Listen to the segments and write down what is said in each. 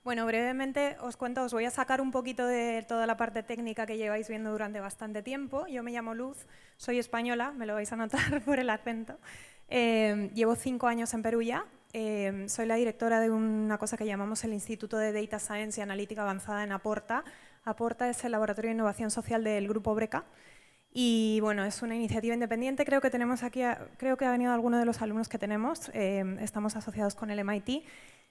Bueno, brevemente os cuento, os voy a sacar un poquito de toda la parte técnica que lleváis viendo durante bastante tiempo. Yo me llamo Luz, soy española, me lo vais a notar por el acento. Llevo 5 años en Perú ya. Soy la directora de una cosa que llamamos el Instituto de Data Science y Analítica Avanzada en Aporta. Aporta es el laboratorio de innovación social del Grupo Breca. Y bueno, es una iniciativa independiente. Creo que tenemos aquí, creo que ha venido alguno de los alumnos que tenemos. Estamos asociados con el MIT.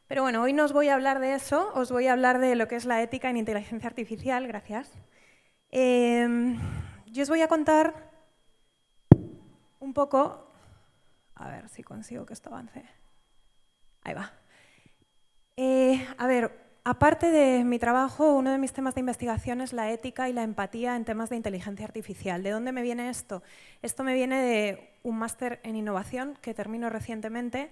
Pero bueno, hoy no os voy a hablar de eso, os voy a hablar de lo que es la ética en inteligencia artificial. Gracias. Yo os voy a contar un poco, a ver si consigo que esto avance. Ahí va. A ver, aparte de mi trabajo, uno de mis temas de investigación es la ética y la empatía en temas de inteligencia artificial. ¿De dónde me viene esto? Esto me viene de un máster en innovación que termino recientemente,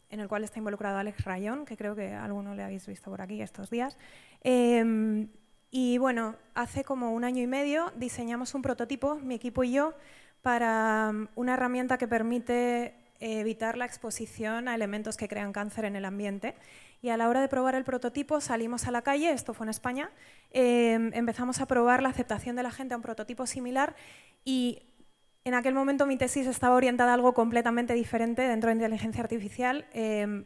en el cual está involucrado Alex Rayón, que creo que alguno le habéis visto por aquí estos días. Y bueno, hace como 1 año y medio diseñamos un prototipo, mi equipo y yo, para una herramienta que permite evitar la exposición a elementos que crean cáncer en el ambiente. Y a la hora de probar el prototipo salimos a la calle, esto fue en España, empezamos a probar la aceptación de la gente a un prototipo similar y en aquel momento mi tesis estaba orientada a algo completamente diferente dentro de inteligencia artificial,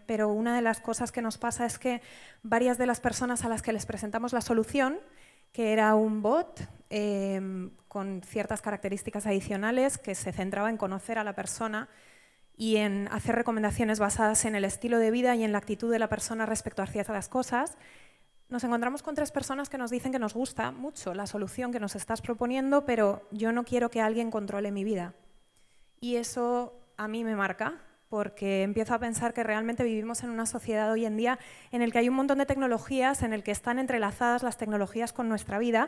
pero una de las cosas que nos pasa es que varias de las personas a las que les presentamos la solución, que era un bot con ciertas características adicionales que se centraba en conocer a la persona y en hacer recomendaciones basadas en el estilo de vida y en la actitud de la persona respecto a ciertas cosas, nos encontramos con 3 personas que nos dicen que nos gusta mucho la solución que nos estás proponiendo, pero yo no quiero que alguien controle mi vida. Y eso a mí me marca, porque empiezo a pensar que realmente vivimos en una sociedad hoy en día en el que hay un montón de tecnologías, en el que están entrelazadas las tecnologías con nuestra vida.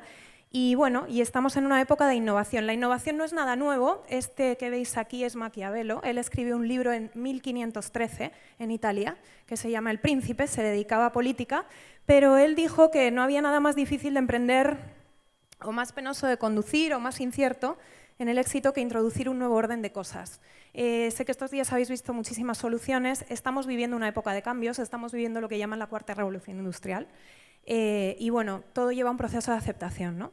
Y bueno, y estamos en una época de innovación. La innovación no es nada nuevo. Este que veis aquí es Maquiavelo. Él escribió un libro en 1513 en Italia que se llama El Príncipe, se dedicaba a política, pero él dijo que no había nada más difícil de emprender o más penoso de conducir o más incierto en el éxito que introducir un nuevo orden de cosas. Sé que estos días habéis visto muchísimas soluciones, estamos viviendo una época de cambios, estamos viviendo lo que llaman la 4ª revolución industrial y bueno, todo lleva un proceso de aceptación, ¿no?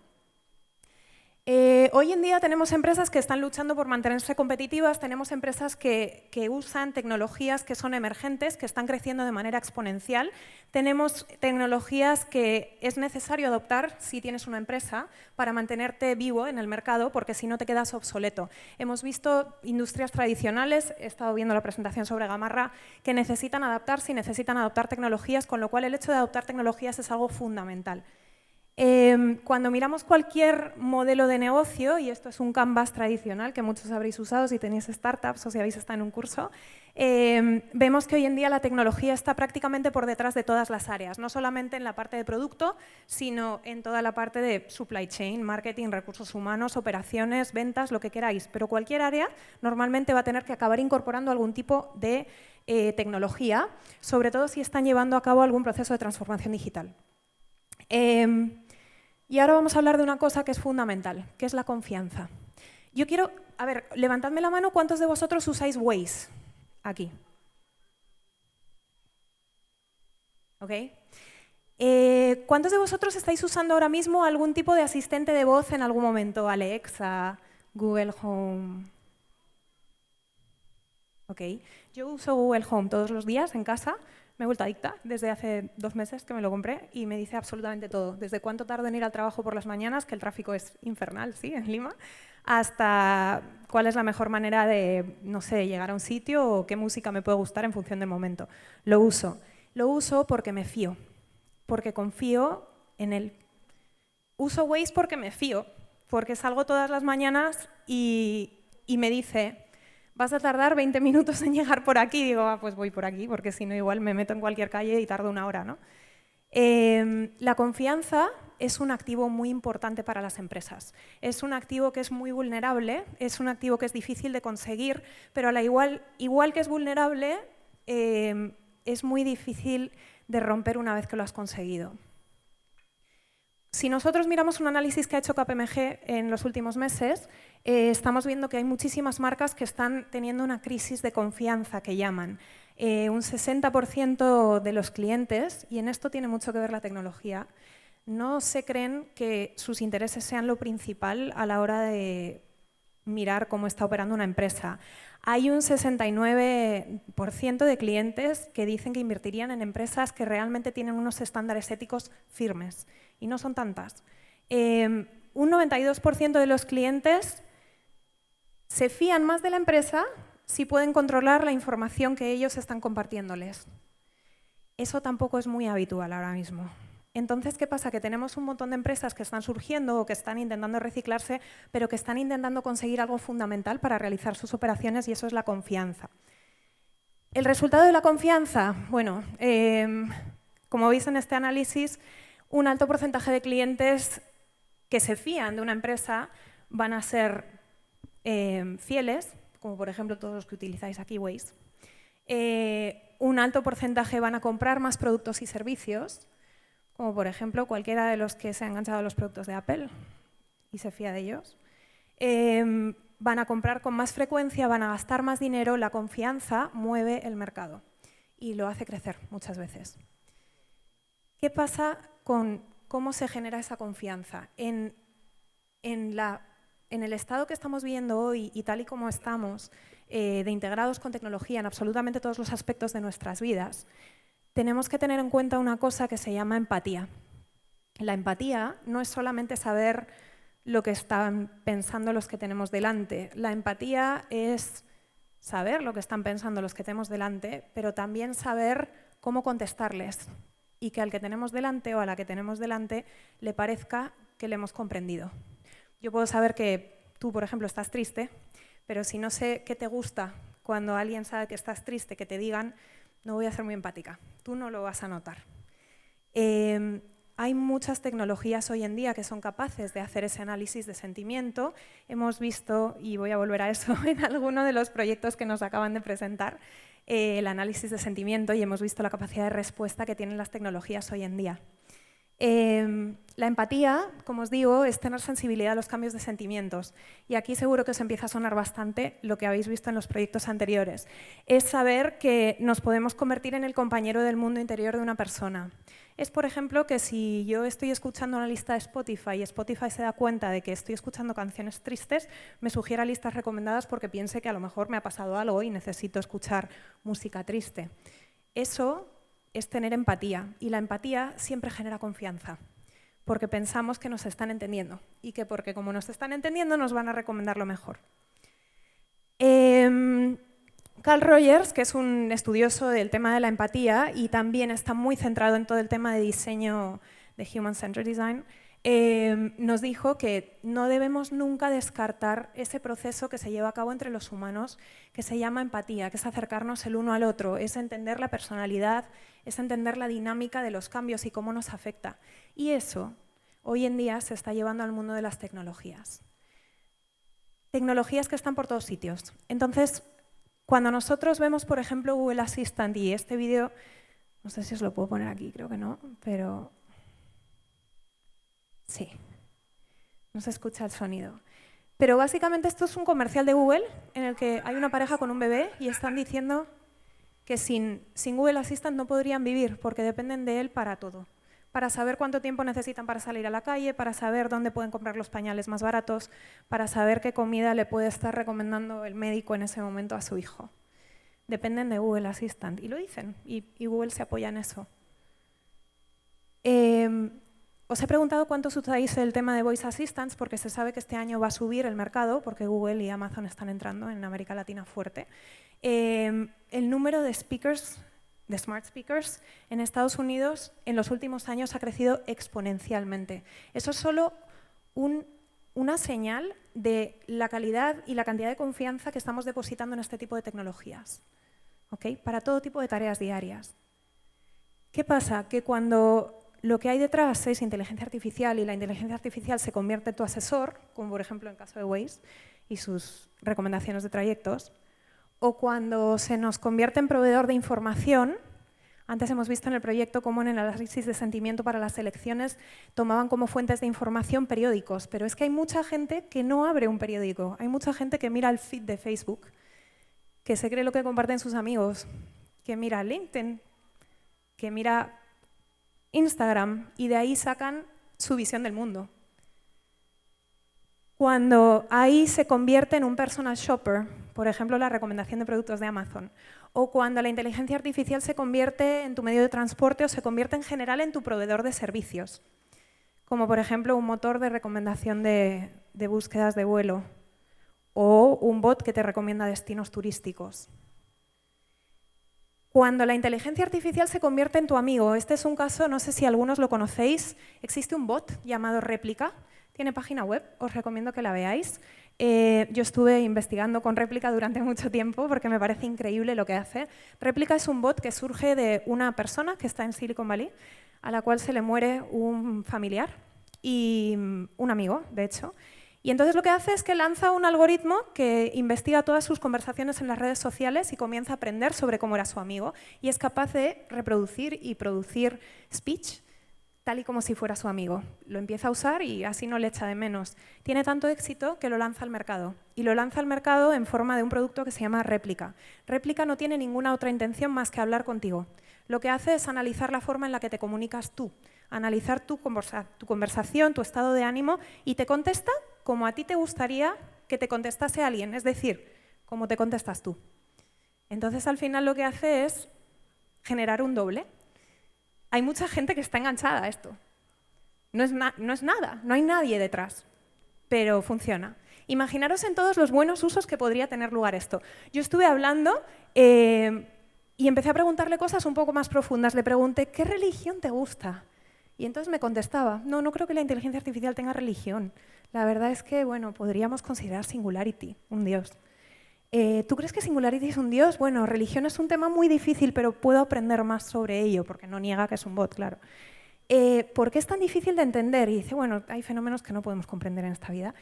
Hoy en día tenemos empresas que están luchando por mantenerse competitivas, tenemos empresas que usan tecnologías que son emergentes, que están creciendo de manera exponencial, tenemos tecnologías que es necesario adoptar si tienes una empresa para mantenerte vivo en el mercado, porque si no te quedas obsoleto. Hemos visto industrias tradicionales, he estado viendo la presentación sobre Gamarra, que necesitan adaptarse y necesitan adoptar tecnologías, con lo cual el hecho de adoptar tecnologías es algo fundamental. Cuando miramos cualquier modelo de negocio, y esto es un canvas tradicional que muchos habréis usado si tenéis startups o si habéis estado en un curso, vemos que hoy en día la tecnología está prácticamente por detrás de todas las áreas, no solamente en la parte de producto, sino en toda la parte de supply chain, marketing, recursos humanos, operaciones, ventas, lo que queráis. Pero cualquier área normalmente va a tener que acabar incorporando algún tipo de tecnología, sobre todo si están llevando a cabo algún proceso de transformación digital. Y ahora vamos a hablar de una cosa que es fundamental, que es la confianza. Yo quiero, a ver, levantadme la mano, ¿cuántos de vosotros usáis Waze? Aquí. ¿Ok? ¿Cuántos de vosotros estáis usando ahora mismo algún tipo de asistente de voz en algún momento? Alexa, Google Home. ¿Ok? Yo uso Google Home todos los días en casa. Me he vuelto adicta desde hace 2 meses que me lo compré y me dice absolutamente todo. Desde cuánto tardo en ir al trabajo por las mañanas, que el tráfico es infernal, ¿sí?, en Lima, hasta cuál es la mejor manera de, no sé, llegar a un sitio o qué música me puede gustar en función del momento. Lo uso. Lo uso porque me fío, porque confío en él. Uso Waze porque me fío, porque salgo todas las mañanas y me dice: vas a tardar 20 minutos en llegar por aquí. Digo, ah, pues voy por aquí, porque si no igual me meto en cualquier calle y tardo 1 hora, ¿no? La confianza es un activo muy importante para las empresas. Es un activo que es muy vulnerable, es un activo que es difícil de conseguir, pero a la igual que es vulnerable, es muy difícil de romper una vez que lo has conseguido. Si nosotros miramos un análisis que ha hecho KPMG en los últimos meses, estamos viendo que hay muchísimas marcas que están teniendo una crisis de confianza, que llaman. Un 60% de los clientes, y en esto tiene mucho que ver la tecnología, no se creen que sus intereses sean lo principal a la hora de mirar cómo está operando una empresa. Hay un 69% de clientes que dicen que invertirían en empresas que realmente tienen unos estándares éticos firmes, y no son tantas. Un 92% de los clientes se fían más de la empresa si pueden controlar la información que ellos están compartiéndoles. Eso tampoco es muy habitual ahora mismo. Entonces, ¿qué pasa? Que tenemos un montón de empresas que están surgiendo o que están intentando reciclarse, pero que están intentando conseguir algo fundamental para realizar sus operaciones, y eso es la confianza. El resultado de la confianza, bueno, como veis en este análisis, un alto porcentaje de clientes que se fían de una empresa van a ser fieles, como por ejemplo todos los que utilizáis aquí Waze. Un alto porcentaje van a comprar más productos y servicios, como por ejemplo cualquiera de los que se ha enganchado a los productos de Apple y se fía de ellos. Van a comprar con más frecuencia, van a gastar más dinero. La confianza mueve el mercado y lo hace crecer muchas veces. ¿Qué pasa con cómo se genera esa confianza? En el estado que estamos viviendo hoy y tal y como estamos, de integrados con tecnología en absolutamente todos los aspectos de nuestras vidas, tenemos que tener en cuenta una cosa que se llama empatía. La empatía no es solamente saber lo que están pensando los que tenemos delante. La empatía es saber lo que están pensando los que tenemos delante, pero también saber cómo contestarles y que al que tenemos delante o a la que tenemos delante le parezca que le hemos comprendido. Yo puedo saber que tú, por ejemplo, estás triste, pero si no sé qué te gusta cuando alguien sabe que estás triste, que te digan, no voy a ser muy empática, tú no lo vas a notar. Hay muchas tecnologías hoy en día que son capaces de hacer ese análisis de sentimiento. Hemos visto, y voy a volver a eso en alguno de los proyectos que nos acaban de presentar, el análisis de sentimiento, y hemos visto la capacidad de respuesta que tienen las tecnologías hoy en día. La empatía, como os digo, es tener sensibilidad a los cambios de sentimientos. Y aquí seguro que os empieza a sonar bastante lo que habéis visto en los proyectos anteriores. Es saber que nos podemos convertir en el compañero del mundo interior de una persona. Es, por ejemplo, que si yo estoy escuchando una lista de Spotify y Spotify se da cuenta de que estoy escuchando canciones tristes, me sugiera listas recomendadas porque piense que a lo mejor me ha pasado algo y necesito escuchar música triste. Eso es tener empatía, y la empatía siempre genera confianza, porque pensamos que nos están entendiendo y que porque como nos están entendiendo nos van a recomendar lo mejor. Carl Rogers, que es un estudioso del tema de la empatía y también está muy centrado en todo el tema de diseño de Human-Centered Design, nos dijo que no debemos nunca descartar ese proceso que se lleva a cabo entre los humanos, que se llama empatía, que es acercarnos el uno al otro, es entender la personalidad, es entender la dinámica de los cambios y cómo nos afecta. Y eso, hoy en día, se está llevando al mundo de las tecnologías. Tecnologías que están por todos sitios. Entonces, cuando nosotros vemos, por ejemplo, Google Assistant, y este vídeo, no sé si os lo puedo poner aquí, creo que no, pero sí, no se escucha el sonido. Pero básicamente esto es un comercial de Google en el que hay una pareja con un bebé y están diciendo que sin Google Assistant no podrían vivir porque dependen de él para todo. Para saber cuánto tiempo necesitan para salir a la calle, para saber dónde pueden comprar los pañales más baratos, para saber qué comida le puede estar recomendando el médico en ese momento a su hijo. Dependen de Google Assistant y lo dicen, y Google se apoya en eso. Os he preguntado cuántos usáis el tema de Voice Assistants porque se sabe que este año va a subir el mercado porque Google y Amazon están entrando en América Latina fuerte. El número de speakers, de smart speakers, en Estados Unidos en los últimos años ha crecido exponencialmente. Eso es solo una señal de la calidad y la cantidad de confianza que estamos depositando en este tipo de tecnologías, ¿okay? Para todo tipo de tareas diarias. ¿Qué pasa? Que cuando lo que hay detrás es inteligencia artificial y la inteligencia artificial se convierte en tu asesor, como por ejemplo en el caso de Waze y sus recomendaciones de trayectos, o cuando se nos convierte en proveedor de información, Antes hemos visto en el proyecto cómo en el análisis de sentimiento para las elecciones tomaban como fuentes de información periódicos, pero es que hay mucha gente que no abre un periódico, hay mucha gente que mira el feed de Facebook, que se cree lo que comparten sus amigos, que mira LinkedIn, que mira Instagram y de ahí sacan su visión del mundo. Cuando ahí se convierte en un personal shopper, por ejemplo, la recomendación de productos de Amazon, o cuando la inteligencia artificial se convierte en tu medio de transporte o se convierte en general en tu proveedor de servicios, como por ejemplo un motor de recomendación de búsquedas de vuelo o un bot que te recomienda destinos turísticos. Cuando la inteligencia artificial se convierte en tu amigo, este es un caso, no sé si algunos lo conocéis, existe un bot llamado Réplica, tiene página web, os recomiendo que la veáis. Yo estuve investigando con Réplica durante mucho tiempo porque me parece increíble lo que hace. Réplica es un bot que surge de una persona que está en Silicon Valley, a la cual se le muere un familiar y un amigo, de hecho. Y entonces lo que hace es que lanza un algoritmo que investiga todas sus conversaciones en las redes sociales y comienza a aprender sobre cómo era su amigo y es capaz de reproducir y producir speech tal y como si fuera su amigo. Lo empieza a usar y así no le echa de menos. Tiene tanto éxito que lo lanza al mercado. Y lo lanza al mercado en forma de un producto que se llama Réplica. Réplica no tiene ninguna otra intención más que hablar contigo. Lo que hace es analizar la forma en la que te comunicas tú, analizar tu conversación, tu estado de ánimo y te contesta como a ti te gustaría que te contestase alguien, es decir, como te contestas tú. Entonces al final lo que hace es generar un doble. Hay mucha gente que está enganchada a esto. No es nada, no hay nadie detrás, pero funciona. Imaginaros en todos los buenos usos que podría tener lugar esto. Yo estuve hablando y empecé a preguntarle cosas un poco más profundas. Le pregunté, ¿qué religión te gusta? Y entonces me contestaba, no creo que la inteligencia artificial tenga religión. La verdad es que, bueno, podríamos considerar Singularity un dios. ¿Tú crees que Singularity es un dios? Bueno, religión es un tema muy difícil, pero puedo aprender más sobre ello, porque no niega que es un bot, claro. ¿Por qué es tan difícil de entender? Y dice, bueno, hay fenómenos que no podemos comprender en esta vida.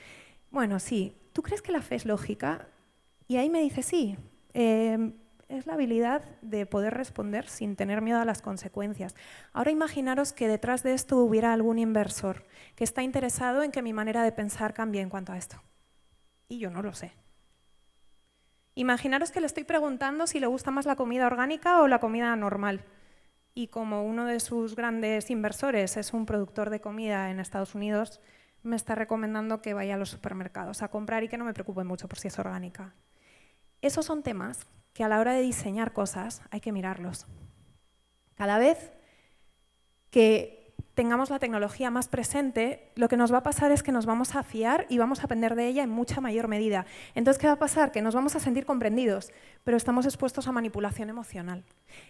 Bueno, sí. ¿Tú crees que la fe es lógica? Y ahí me dice, sí. Es la habilidad de poder responder sin tener miedo a las consecuencias. Ahora imaginaros que detrás de esto hubiera algún inversor que está interesado en que mi manera de pensar cambie en cuanto a esto. Y yo no lo sé. Imaginaros que le estoy preguntando si le gusta más la comida orgánica o la comida normal. Y como uno de sus grandes inversores es un productor de comida en Estados Unidos, me está recomendando que vaya a los supermercados a comprar y que no me preocupe mucho por si es orgánica. Esos son temas que a la hora de diseñar cosas hay que mirarlos. Cada vez que tengamos la tecnología más presente, lo que nos va a pasar es que nos vamos a fiar y vamos a aprender de ella en mucha mayor medida. Entonces, ¿qué va a pasar? Que nos vamos a sentir comprendidos, pero estamos expuestos a manipulación emocional.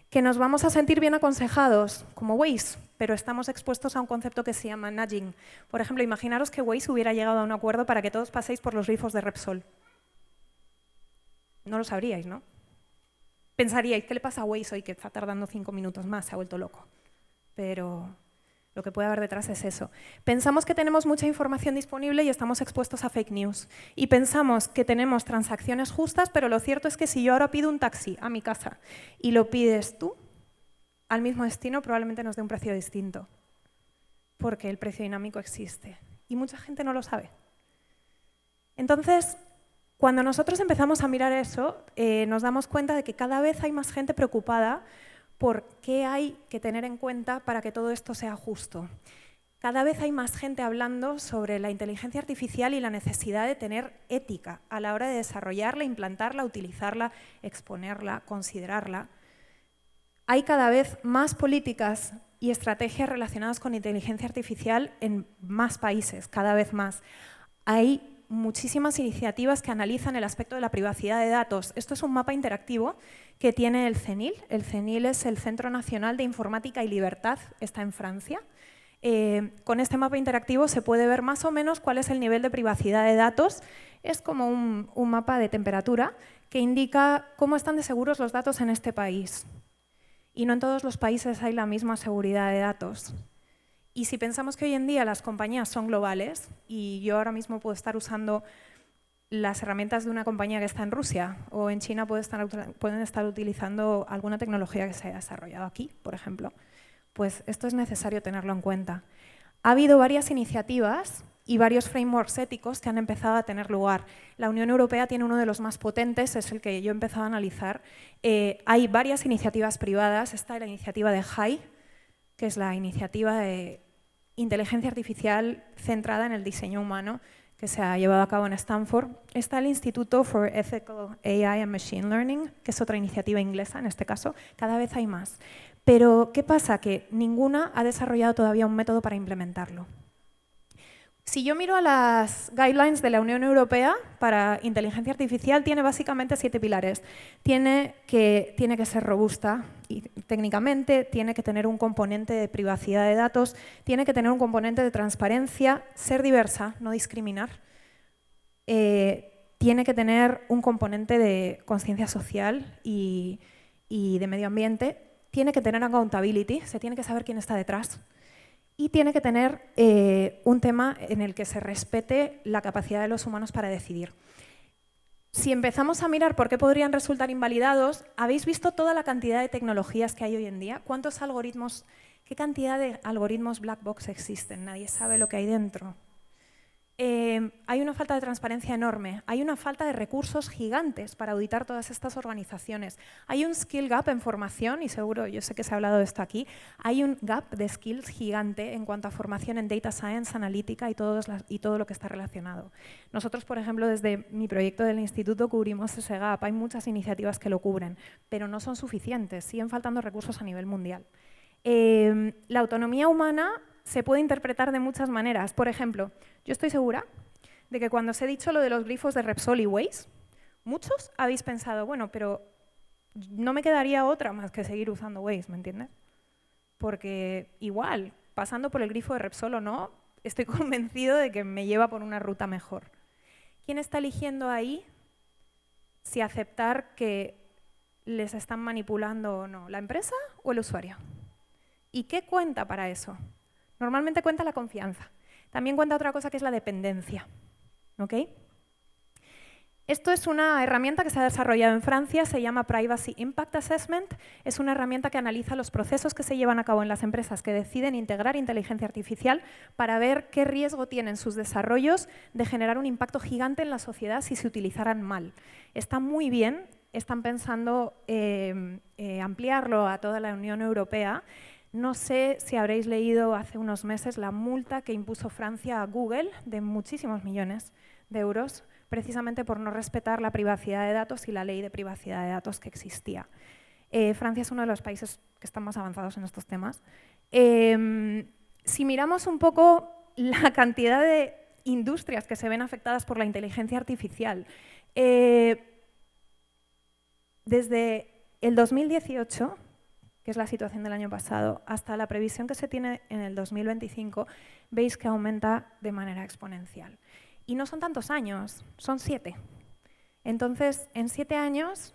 Que nos vamos a sentir bien aconsejados, como Waze, pero estamos expuestos a un concepto que se llama nudging. Por ejemplo, imaginaros que Waze hubiera llegado a un acuerdo para que todos paséis por los grifos de Repsol. No lo sabríais, ¿no? Pensaríais, ¿qué le pasa a Waze hoy que está tardando 5 minutos más? Se ha vuelto loco. Pero lo que puede haber detrás es eso. Pensamos que tenemos mucha información disponible y estamos expuestos a fake news. Y pensamos que tenemos transacciones justas, pero lo cierto es que si yo ahora pido un taxi a mi casa y lo pides tú, al mismo destino probablemente nos dé un precio distinto. Porque el precio dinámico existe. Y mucha gente no lo sabe. Entonces, cuando nosotros empezamos a mirar eso, nos damos cuenta de que cada vez hay más gente preocupada por qué hay que tener en cuenta para que todo esto sea justo. Cada vez hay más gente hablando sobre la inteligencia artificial y la necesidad de tener ética a la hora de desarrollarla, implantarla, utilizarla, exponerla, considerarla. Hay cada vez más políticas y estrategias relacionadas con inteligencia artificial en más países, cada vez más. Hay muchísimas iniciativas que analizan el aspecto de la privacidad de datos. Esto es un mapa interactivo que tiene el CNIL. El CNIL es el Centro Nacional de Informática y Libertad, está en Francia. Con este mapa interactivo se puede ver más o menos cuál es el nivel de privacidad de datos. Es como un mapa de temperatura que indica cómo están de seguros los datos en este país. Y no en todos los países hay la misma seguridad de datos. Y si pensamos que hoy en día las compañías son globales, y yo ahora mismo puedo estar usando las herramientas de una compañía que está en Rusia o en China pueden estar utilizando alguna tecnología que se haya desarrollado aquí, por ejemplo. Pues esto es necesario tenerlo en cuenta. Ha habido varias iniciativas y varios frameworks éticos que han empezado a tener lugar. La Unión Europea tiene uno de los más potentes, es el que yo he empezado a analizar. Hay varias iniciativas privadas. Está la iniciativa de HAI, que es la iniciativa de inteligencia artificial centrada en el diseño humano, que se ha llevado a cabo en Stanford. Está el Instituto for Ethical AI and Machine Learning, que es otra iniciativa inglesa en este caso. Cada vez hay más. Pero, ¿qué pasa? Que ninguna ha desarrollado todavía un método para implementarlo. Si yo miro a las guidelines de la Unión Europea para inteligencia artificial, tiene básicamente 7 pilares. Tiene que ser robusta y técnicamente, tiene que tener un componente de privacidad de datos, tiene que tener un componente de transparencia, ser diversa, no discriminar, tiene que tener un componente de conciencia social y de medio ambiente, tiene que tener accountability, se tiene que saber quién está detrás. Y tiene que tener un tema en el que se respete la capacidad de los humanos para decidir. Si empezamos a mirar por qué podrían resultar invalidados, ¿habéis visto toda la cantidad de tecnologías que hay hoy en día? ¿Cuántos algoritmos, qué cantidad de algoritmos black box existen? Nadie sabe lo que hay dentro. Hay una falta de transparencia enorme, hay una falta de recursos gigantes para auditar todas estas organizaciones. Hay un skill gap en formación, y seguro, yo sé que se ha hablado de esto aquí, hay un gap de skills gigante en cuanto a formación en data science, analítica y todo lo que está relacionado. Nosotros, por ejemplo, desde mi proyecto del instituto cubrimos ese gap, hay muchas iniciativas que lo cubren, pero no son suficientes, siguen faltando recursos a nivel mundial. La autonomía humana se puede interpretar de muchas maneras. Por ejemplo, yo estoy segura de que cuando os he dicho lo de los glifos de Repsol y Waze, muchos habéis pensado, bueno, pero no me quedaría otra más que seguir usando Waze, ¿me entiendes? Porque igual, pasando por el grifo de Repsol o no, estoy convencido de que me lleva por una ruta mejor. ¿Quién está eligiendo ahí si aceptar que les están manipulando o no? ¿La empresa o el usuario? ¿Y qué cuenta para eso? Normalmente cuenta la confianza. También cuenta otra cosa que es la dependencia. ¿Ok? Esto es una herramienta que se ha desarrollado en Francia, se llama Privacy Impact Assessment. Es una herramienta que analiza los procesos que se llevan a cabo en las empresas que deciden integrar inteligencia artificial para ver qué riesgo tienen sus desarrollos de generar un impacto gigante en la sociedad si se utilizaran mal. Está muy bien, están pensando ampliarlo a toda la Unión Europea. No sé si habréis leído hace unos meses la multa que impuso Francia a Google de muchísimos millones de euros, precisamente por no respetar la privacidad de datos y la ley de privacidad de datos que existía. Francia es uno de los países que están más avanzados en estos temas. Si miramos un poco la cantidad de industrias que se ven afectadas por la inteligencia artificial, desde el 2018, que es la situación del año pasado, hasta la previsión que se tiene en el 2025, veis que aumenta de manera exponencial. Y no son tantos años, son 7. Entonces, en 7 años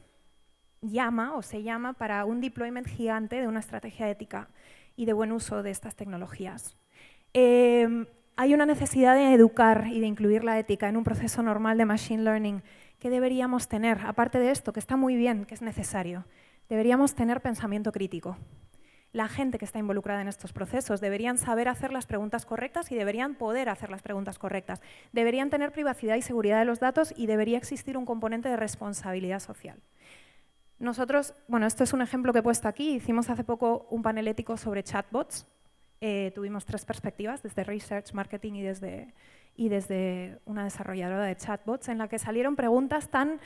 se llama para un deployment gigante de una estrategia ética y de buen uso de estas tecnologías. Hay una necesidad de educar y de incluir la ética en un proceso normal de machine learning que deberíamos tener, aparte de esto, que está muy bien, que es necesario. Deberíamos tener pensamiento crítico. La gente que está involucrada en estos procesos deberían saber hacer las preguntas correctas y deberían poder hacer las preguntas correctas. Deberían tener privacidad y seguridad de los datos y debería existir un componente de responsabilidad social. Nosotros, bueno, esto es un ejemplo que he puesto aquí, hicimos hace poco un panel ético sobre chatbots. Tuvimos 3 perspectivas, desde Research, Marketing y desde una desarrolladora de chatbots, en la que salieron preguntas tan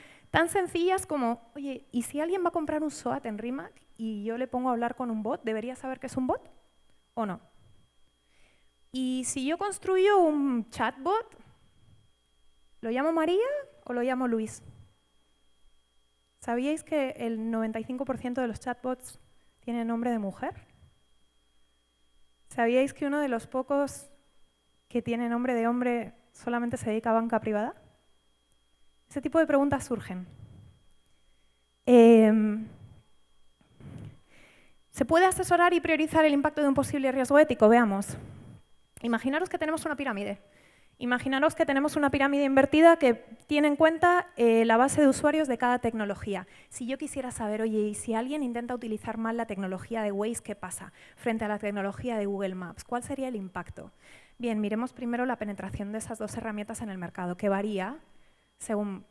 sencillas como, oye, ¿y si alguien va a comprar un SOAT en Rimac y yo le pongo a hablar con un bot, ¿debería saber que es un bot o no? Y si yo construyo un chatbot, ¿lo llamo María o lo llamo Luis? ¿Sabíais que el 95% de los chatbots tiene nombre de mujer? ¿Sabíais que uno de los pocos que tiene nombre de hombre solamente se dedica a banca privada? Ese tipo de preguntas surgen. ¿Se puede asesorar y priorizar el impacto de un posible riesgo ético? Veamos. Imaginaros que tenemos una pirámide Imaginaros que tenemos una pirámide invertida que tiene en cuenta la base de usuarios de cada tecnología. Si yo quisiera saber, oye, y si alguien intenta utilizar mal la tecnología de Waze, ¿qué pasa? Frente a la tecnología de Google Maps, ¿cuál sería el impacto? Bien, miremos primero la penetración de esas dos herramientas en el mercado, que varía según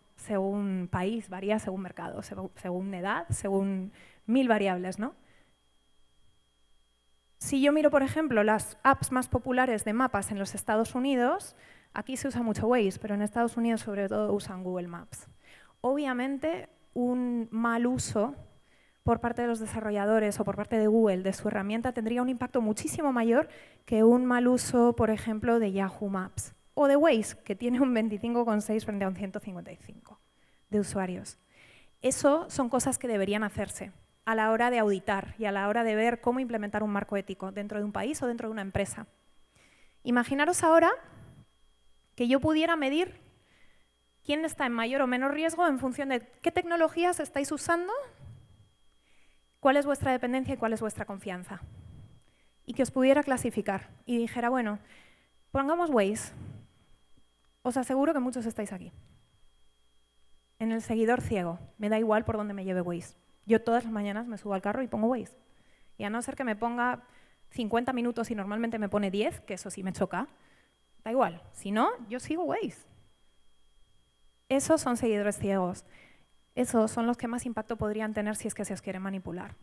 país, varía según mercado, según edad, según 1000 variables, ¿no? Si yo miro, por ejemplo, las apps más populares de mapas en los Estados Unidos, aquí se usa mucho Waze, pero en Estados Unidos sobre todo usan Google Maps. Obviamente, un mal uso por parte de los desarrolladores o por parte de Google de su herramienta tendría un impacto muchísimo mayor que un mal uso, por ejemplo, de Yahoo Maps o de Waze, que tiene un 25,6 frente a un 155 de usuarios. Eso son cosas que deberían hacerse a la hora de auditar y a la hora de ver cómo implementar un marco ético dentro de un país o dentro de una empresa. Imaginaros ahora que yo pudiera medir quién está en mayor o menor riesgo en función de qué tecnologías estáis usando, cuál es vuestra dependencia y cuál es vuestra confianza. Y que os pudiera clasificar y dijera, bueno, pongamos Waze. Os aseguro que muchos estáis aquí. En el seguidor ciego, me da igual por dónde me lleve Waze. Yo todas las mañanas me subo al carro y pongo Waze. Y a no ser que me ponga 50 minutos y normalmente me pone 10, que eso sí me choca, da igual. Si no, yo sigo Waze. Esos son seguidores ciegos. Esos son los que más impacto podrían tener si es que se os quiere manipular.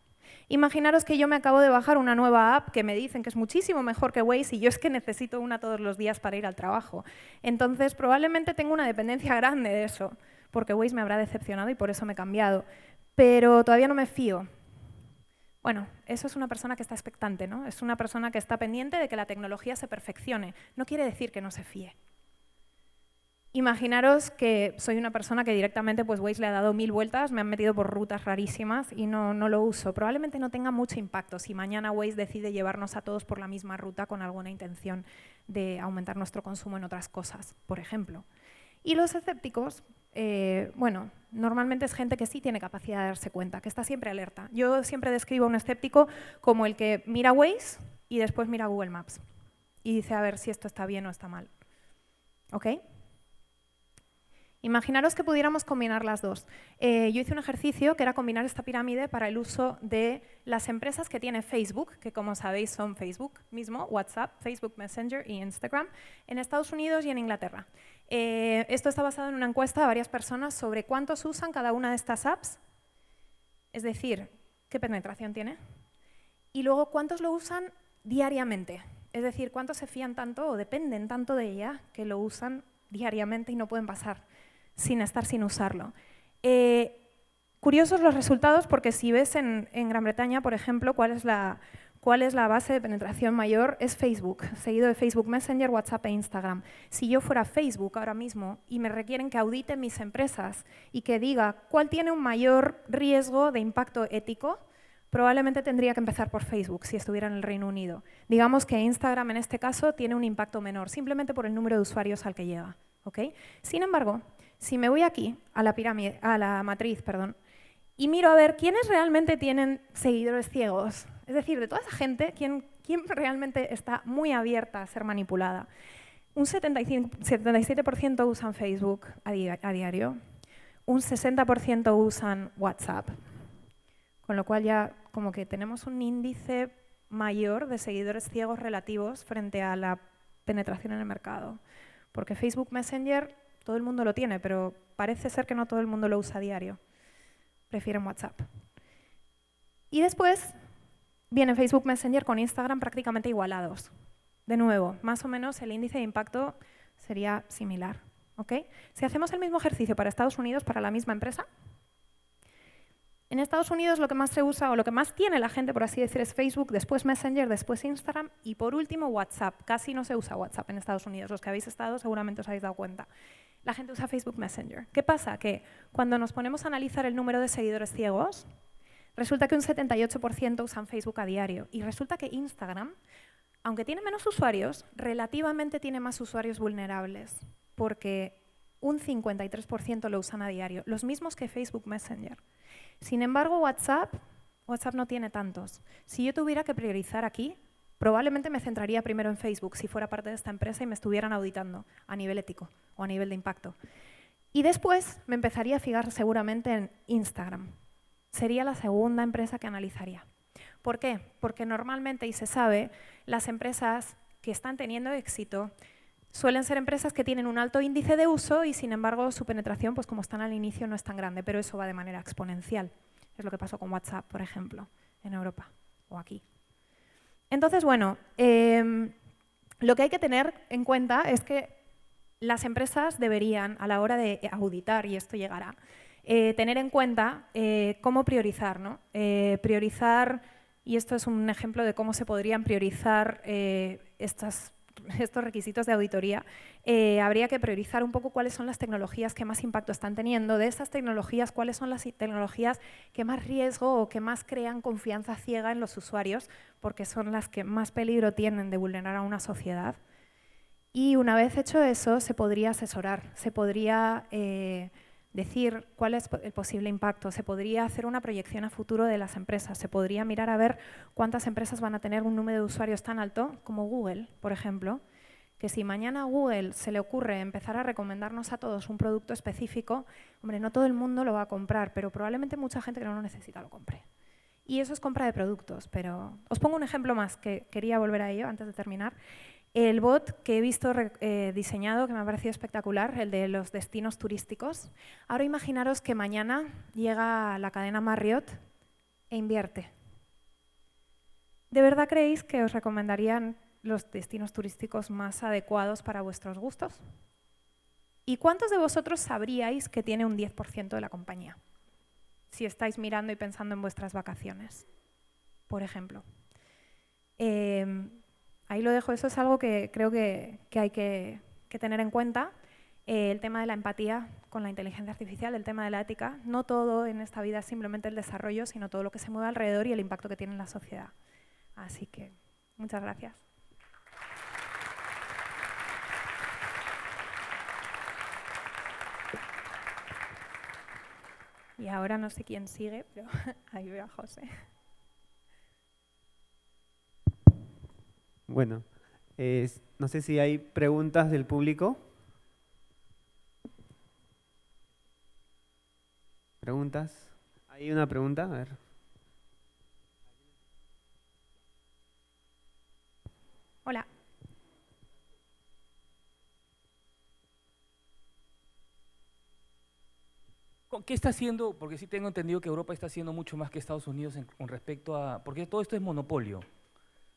Imaginaros que yo me acabo de bajar una nueva app que me dicen que es muchísimo mejor que Waze y yo es que necesito una todos los días para ir al trabajo. Entonces, probablemente tengo una dependencia grande de eso, porque Waze me habrá decepcionado y por eso me he cambiado. Pero todavía no me fío. Bueno, eso es una persona que está expectante, ¿no? Es una persona que está pendiente de que la tecnología se perfeccione. No quiere decir que no se fíe. Imaginaros que soy una persona que directamente pues Waze le ha dado 1000 vueltas, me han metido por rutas rarísimas y no lo uso. Probablemente no tenga mucho impacto si mañana Waze decide llevarnos a todos por la misma ruta con alguna intención de aumentar nuestro consumo en otras cosas, por ejemplo. Y los escépticos, bueno, normalmente es gente que sí tiene capacidad de darse cuenta, que está siempre alerta. Yo siempre describo a un escéptico como el que mira Waze y después mira Google Maps y dice a ver si esto está bien o está mal. ¿Ok? Imaginaros que pudiéramos combinar las dos. Yo hice un ejercicio que era combinar esta pirámide para el uso de las empresas que tiene Facebook, que como sabéis son Facebook mismo, WhatsApp, Facebook Messenger y Instagram, en Estados Unidos y en Inglaterra. Esto está basado en una encuesta a varias personas sobre cuántos usan cada una de estas apps, es decir, qué penetración tiene, y luego cuántos lo usan diariamente, es decir, cuántos se fían tanto o dependen tanto de ella que lo usan diariamente y no pueden pasar sin usarlo. Curiosos los resultados porque si ves en Gran Bretaña, por ejemplo, cuál es la base de penetración mayor, es Facebook, seguido de Facebook Messenger, WhatsApp e Instagram. Si yo fuera Facebook ahora mismo y me requieren que audite mis empresas y que diga cuál tiene un mayor riesgo de impacto ético, probablemente tendría que empezar por Facebook si estuviera en el Reino Unido. Digamos que Instagram en este caso tiene un impacto menor, simplemente por el número de usuarios al que llega. ¿Okay? Sin embargo, si me voy aquí a la pirámide, a la matriz, perdón, y miro a ver quiénes realmente tienen seguidores ciegos, es decir, de toda esa gente, ¿quién realmente está muy abierta a ser manipulada? Un 77% usan Facebook a diario, un 60% usan WhatsApp, con lo cual ya como que tenemos un índice mayor de seguidores ciegos relativos frente a la penetración en el mercado. Porque Facebook Messenger todo el mundo lo tiene, pero parece ser que no todo el mundo lo usa a diario. Prefieren WhatsApp. Y después viene Facebook Messenger con Instagram prácticamente igualados. De nuevo, más o menos el índice de impacto sería similar. ¿Okay? Si hacemos el mismo ejercicio para Estados Unidos, para la misma empresa, en Estados Unidos lo que más se usa o lo que más tiene la gente, por así decir, es Facebook, después Messenger, después Instagram y por último WhatsApp. Casi no se usa WhatsApp en Estados Unidos. Los que habéis estado seguramente os habéis dado cuenta. La gente usa Facebook Messenger. ¿Qué pasa? Que cuando nos ponemos a analizar el número de seguidores ciegos, resulta que un 78% usan Facebook a diario y resulta que Instagram, aunque tiene menos usuarios, relativamente tiene más usuarios vulnerables porque un 53% lo usan a diario, los mismos que Facebook Messenger. Sin embargo, WhatsApp no tiene tantos. Si yo tuviera que priorizar aquí, Probablemente me centraría primero en Facebook si fuera parte de esta empresa y me estuvieran auditando a nivel ético o a nivel de impacto. Y después me empezaría a fijar seguramente en Instagram. Sería la segunda empresa que analizaría. ¿Por qué? Porque normalmente, y se sabe, las empresas que están teniendo éxito suelen ser empresas que tienen un alto índice de uso y, sin embargo, su penetración, pues como están al inicio, no es tan grande, pero eso va de manera exponencial. Es lo que pasó con WhatsApp, por ejemplo, en Europa o aquí. Entonces, bueno, lo que hay que tener en cuenta es que las empresas deberían, a la hora de auditar, y esto llegará, tener en cuenta cómo priorizar, ¿no? Priorizar, y esto es un ejemplo de cómo se podrían priorizar estos requisitos de auditoría. Habría que priorizar un poco cuáles son las tecnologías que más impacto están teniendo. De esas tecnologías, cuáles son las tecnologías que más riesgo o que más crean confianza ciega en los usuarios, porque son las que más peligro tienen de vulnerar a una sociedad. Y una vez hecho eso, se podría asesorar, se podría decir cuál es el posible impacto, se podría hacer una proyección a futuro de las empresas, se podría mirar a ver cuántas empresas van a tener un número de usuarios tan alto como Google, por ejemplo, que si mañana a Google se le ocurre empezar a recomendarnos a todos un producto específico, hombre, no todo el mundo lo va a comprar, pero probablemente mucha gente que no lo necesita lo compre. Y eso es compra de productos, pero os pongo un ejemplo más, que quería volver a ello antes de terminar. El bot que he visto diseñado, que me ha parecido espectacular, el de los destinos turísticos. Ahora imaginaros que mañana llega la cadena Marriott e invierte. ¿De verdad creéis que os recomendarían los destinos turísticos más adecuados para vuestros gustos? ¿Y cuántos de vosotros sabríais que tiene un 10% de la compañía? Si estáis mirando y pensando en vuestras vacaciones, por ejemplo. Ahí lo dejo, eso es algo que creo que hay que tener en cuenta. El tema de la empatía con la inteligencia artificial, el tema de la ética. No todo en esta vida es simplemente el desarrollo, sino todo lo que se mueve alrededor y el impacto que tiene en la sociedad. Así que, muchas gracias. Y ahora no sé quién sigue, pero ahí veo a José. Bueno, no sé si hay preguntas del público. ¿Preguntas? ¿Hay una pregunta? A ver. Hola. ¿Qué está haciendo? Porque sí tengo entendido que Europa está haciendo mucho más que Estados Unidos con respecto a... Porque todo esto es monopolio.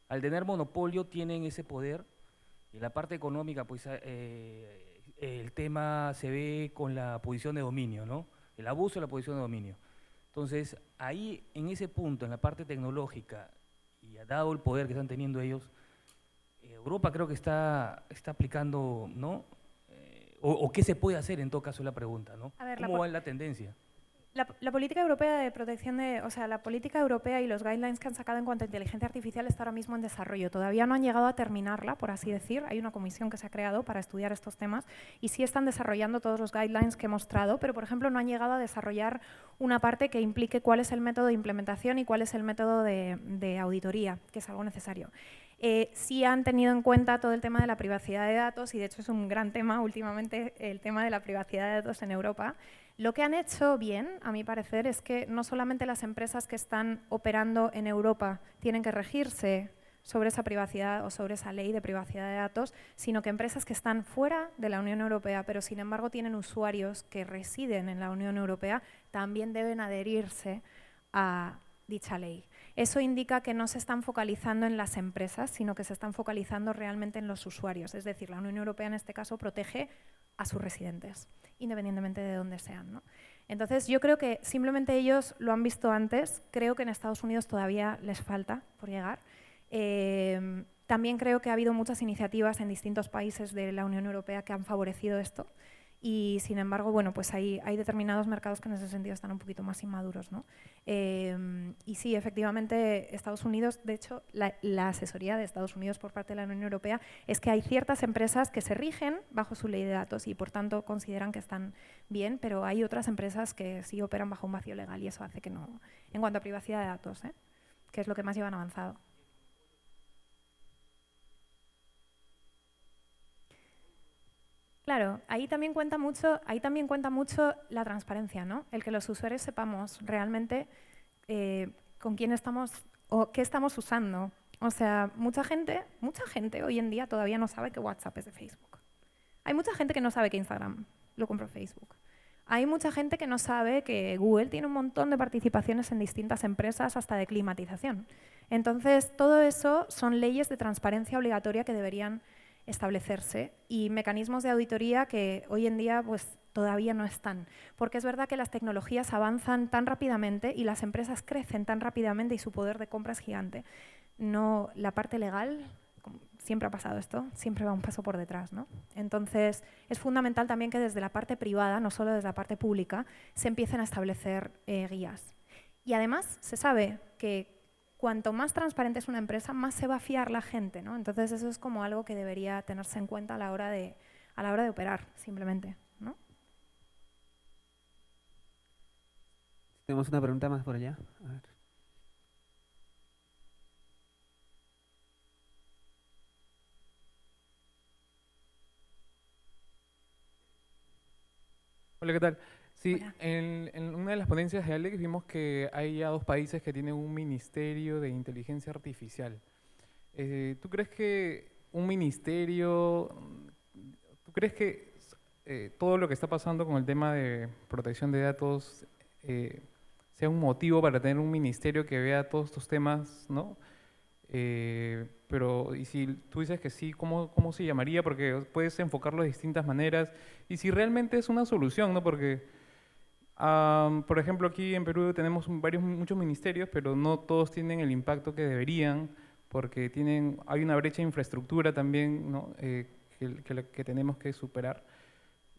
Al tener monopolio tienen ese poder y en la parte económica pues el tema se ve con la posición de dominio, ¿no? El abuso de la posición de dominio. Entonces ahí en ese punto, en la parte tecnológica y dado el poder que están teniendo ellos, Europa creo que está aplicando, ¿no? O qué se puede hacer en todo caso es la pregunta, ¿no? A ver, ¿Cómo va la tendencia? La política europea de protección de, o sea, la política europea y los guidelines que han sacado en cuanto a inteligencia artificial está ahora mismo en desarrollo. Todavía no han llegado a terminarla, por así decir. Hay una comisión que se ha creado para estudiar estos temas y sí están desarrollando todos los guidelines que he mostrado, pero por ejemplo no han llegado a desarrollar una parte que implique cuál es el método de implementación y cuál es el método de auditoría, que es algo necesario. Sí han tenido en cuenta todo el tema de la privacidad de datos y de hecho es un gran tema últimamente el tema de la privacidad de datos en Europa. Lo que han hecho bien, a mi parecer, es que no solamente las empresas que están operando en Europa tienen que regirse sobre esa privacidad o sobre esa ley de privacidad de datos, sino que empresas que están fuera de la Unión Europea, pero sin embargo tienen usuarios que residen en la Unión Europea, también deben adherirse a dicha ley. Eso indica que no se están focalizando en las empresas, sino que se están focalizando realmente en los usuarios. Es decir, la Unión Europea en este caso protege a sus residentes, independientemente de dónde sean, ¿no? Entonces, yo creo que simplemente ellos lo han visto antes. Creo que en Estados Unidos todavía les falta por llegar. También creo que ha habido muchas iniciativas en distintos países de la Unión Europea que han favorecido esto. Y, sin embargo, bueno, pues hay determinados mercados que en ese sentido están un poquito más inmaduros, ¿no? Y sí, efectivamente, Estados Unidos, de hecho, la asesoría de Estados Unidos por parte de la Unión Europea es que hay ciertas empresas que se rigen bajo su ley de datos y, por tanto, consideran que están bien, pero hay otras empresas que sí operan bajo un vacío legal y eso hace que no… En cuanto a privacidad de datos, que es lo que más llevan avanzado. Claro, ahí también cuenta mucho la transparencia, ¿no? El que los usuarios sepamos realmente con quién estamos o qué estamos usando. O sea, mucha gente hoy en día todavía no sabe que WhatsApp es de Facebook. Hay mucha gente que no sabe que Instagram lo compró Facebook. Hay mucha gente que no sabe que Google tiene un montón de participaciones en distintas empresas, hasta de climatización. Entonces, todo eso son leyes de transparencia obligatoria que deberían establecerse y mecanismos de auditoría que hoy en día pues, todavía no están. Porque es verdad que las tecnologías avanzan tan rápidamente y las empresas crecen tan rápidamente y su poder de compra es gigante. No, la parte legal, siempre ha pasado esto, siempre va un paso por detrás, ¿no? Entonces, es fundamental también que desde la parte privada, no solo desde la parte pública, se empiecen a establecer guías. Y además, se sabe que cuanto más transparente es una empresa, más se va a fiar la gente, ¿no? Entonces, eso es como algo que debería tenerse en cuenta a la hora de operar, simplemente, ¿no? Tenemos una pregunta más por allá. A ver. Hola, ¿qué tal? Sí, Hola. en una de las ponencias de Alex vimos que hay ya 2 países que tienen un ministerio de inteligencia artificial. ¿Tú crees que un ministerio, tú crees que todo lo que está pasando con el tema de protección de datos sea un motivo para tener un ministerio que vea todos estos temas, ¿no? Pero, y si tú dices que sí, ¿cómo se llamaría? Porque puedes enfocarlo de distintas maneras. Y si realmente es una solución, ¿no? Porque, por ejemplo, aquí en Perú tenemos muchos ministerios, pero no todos tienen el impacto que deberían, porque hay una brecha de infraestructura también, ¿no? Que tenemos que superar.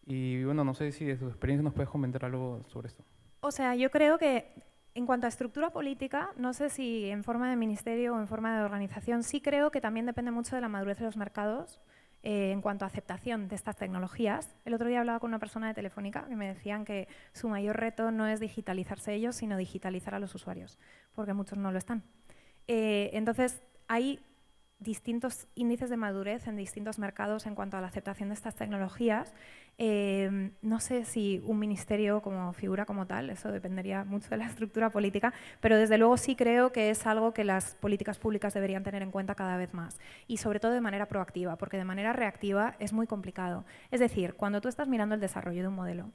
Y bueno, no sé si de tu experiencia nos puedes comentar algo sobre esto. O sea, yo creo que en cuanto a estructura política, no sé si en forma de ministerio o en forma de organización, sí creo que también depende mucho de la madurez de los mercados en cuanto a aceptación de estas tecnologías. El otro día hablaba con una persona de Telefónica que me decían que su mayor reto no es digitalizarse ellos, sino digitalizar a los usuarios, porque muchos no lo están. Entonces, hay distintos índices de madurez en distintos mercados en cuanto a la aceptación de estas tecnologías. No sé si un ministerio como figura como tal, eso dependería mucho de la estructura política, pero desde luego sí creo que es algo que las políticas públicas deberían tener en cuenta cada vez más y sobre todo de manera proactiva, porque de manera reactiva es muy complicado. Es decir, cuando tú estás mirando el desarrollo de un modelo,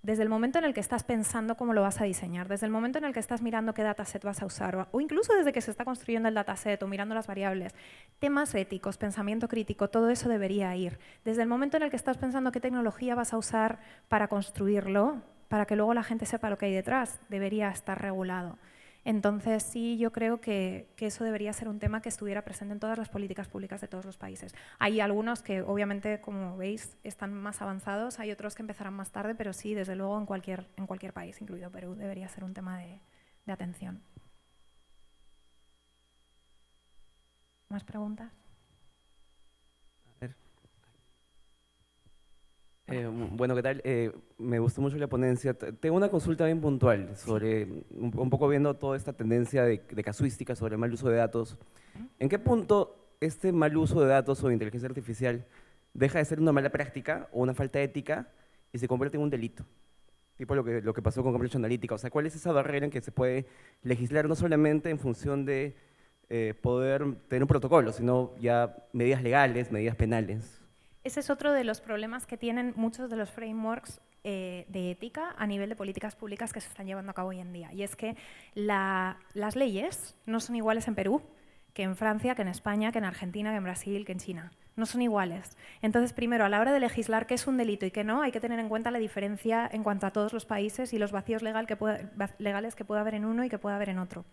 desde el momento en el que estás pensando cómo lo vas a diseñar, desde el momento en el que estás mirando qué dataset vas a usar, o incluso desde que se está construyendo el dataset o mirando las variables, temas éticos, pensamiento crítico, todo eso debería ir. Desde el momento en el que estás pensando qué tecnología vas a usar para construirlo, para que luego la gente sepa lo que hay detrás, debería estar regulado. Entonces, sí, yo creo que eso debería ser un tema que estuviera presente en todas las políticas públicas de todos los países. Hay algunos que, obviamente, como veis, están más avanzados, hay otros que empezarán más tarde, pero sí, desde luego, en cualquier país, incluido Perú, debería ser un tema de atención. ¿Más preguntas? Bueno, ¿qué tal? Me gustó mucho la ponencia. Tengo una consulta bien puntual sobre, un poco viendo toda esta tendencia de casuística sobre el mal uso de datos. ¿En qué punto este mal uso de datos o de inteligencia artificial deja de ser una mala práctica o una falta ética y se convierte en un delito? Tipo lo que pasó con Cambridge Analytica. O sea, ¿cuál es esa barrera en que se puede legislar no solamente en función de poder tener un protocolo, sino ya medidas legales, medidas penales? Ese es otro de los problemas que tienen muchos de los frameworks de ética a nivel de políticas públicas que se están llevando a cabo hoy en día. Y es que las leyes no son iguales en Perú que en Francia, que en España, que en Argentina, que en Brasil, que en China. No son iguales. Entonces, primero, a la hora de legislar qué es un delito y qué no, hay que tener en cuenta la diferencia en cuanto a todos los países y los vacíos legales que pueda haber en uno y que pueda haber en otro.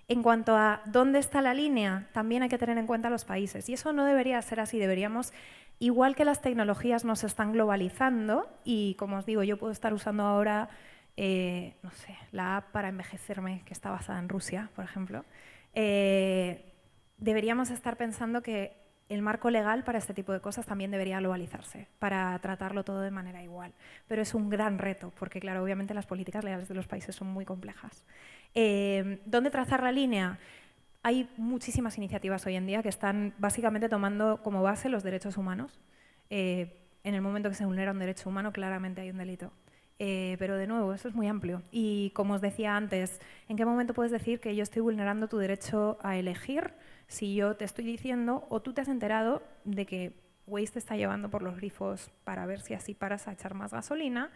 En cuanto a dónde está la línea, también hay que tener en cuenta los países. Y eso no debería ser así. Deberíamos, igual que las tecnologías nos están globalizando, y como os digo, yo puedo estar usando ahora, no sé, la app para envejecerme, que está basada en Rusia, por ejemplo, deberíamos estar pensando que el marco legal para este tipo de cosas también debería globalizarse, para tratarlo todo de manera igual. Pero es un gran reto, porque claro, obviamente las políticas legales de los países son muy complejas. ¿Dónde trazar la línea? Hay muchísimas iniciativas hoy en día que están básicamente tomando como base los derechos humanos. en el momento que se vulnera un derecho humano, claramente hay un delito. Pero de nuevo, eso es muy amplio. Y como os decía antes, ¿en qué momento puedes decir que yo estoy vulnerando tu derecho a elegir si yo te estoy diciendo o tú te has enterado de que Waze te está llevando por los grifos para ver si así paras a echar más gasolina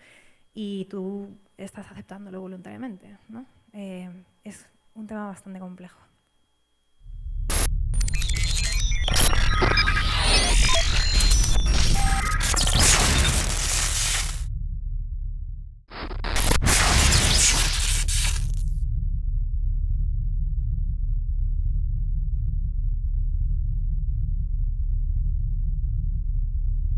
y tú estás aceptándolo voluntariamente, ¿no? Es un tema bastante complejo.